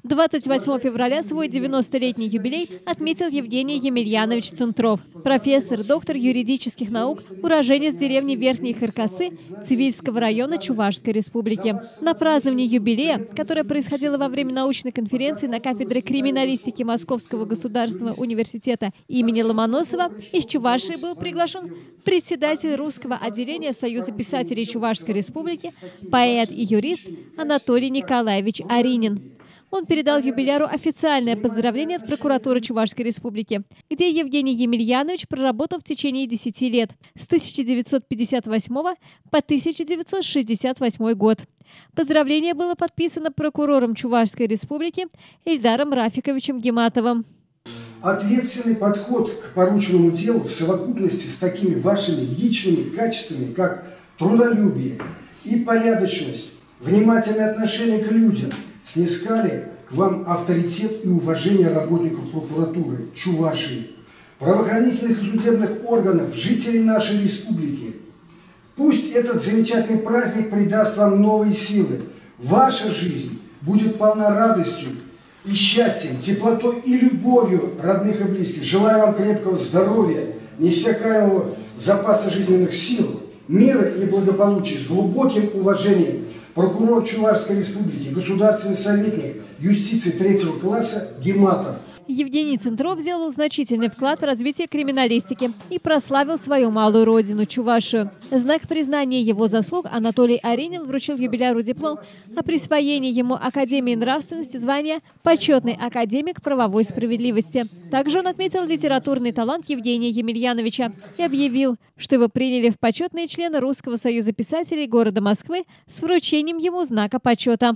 28 февраля свой 90-летний юбилей отметил Евгений Емельянович Центров, профессор, доктор юридических наук, уроженец деревни Верхние Хыркасы Цивильского района Чувашской республики. На праздновании юбилея, которое происходило во время научной конференции на кафедре криминалистики Московского государственного университета имени Ломоносова, из Чувашии был приглашен председатель русского отделения Союза писателей Чувашской республики, поэт и юрист Анатолий Николаевич Аринин. Он передал юбиляру официальное поздравление от прокуратуры Чувашской республики, где Евгений Емельянович проработал в течение 10 лет, с 1958 по 1968 год. Поздравление было подписано прокурором Чувашской республики Эльдаром Рафиковичем Гематовым. Ответственный подход к порученному делу в совокупности с такими вашими личными качествами, как трудолюбие и порядочность, внимательное отношение к людям, снискали к вам авторитет и уважение работников прокуратуры Чувашии, правоохранительных и судебных органов, жителей нашей республики. Пусть этот замечательный праздник придаст вам новые силы. Ваша жизнь будет полна радостью и счастьем, теплотой и любовью родных и близких. Желаю вам крепкого здоровья, неиссякаемого запаса жизненных сил, мира и благополучия, с глубоким уважением. Прокурор Чувашской республики, государственный советник юстиции 3-го класса Гематов. Евгений Центров сделал значительный вклад в развитие криминалистики и прославил свою малую родину Чувашию. В знак признания его заслуг Анатолий Аринин вручил юбиляру диплом о присвоении ему Академии нравственности звания «Почетный академик правовой справедливости». Также он отметил литературный талант Евгения Емельяновича и объявил, что его приняли в почетные члены Русского союза писателей города Москвы с вручением ему знака почета.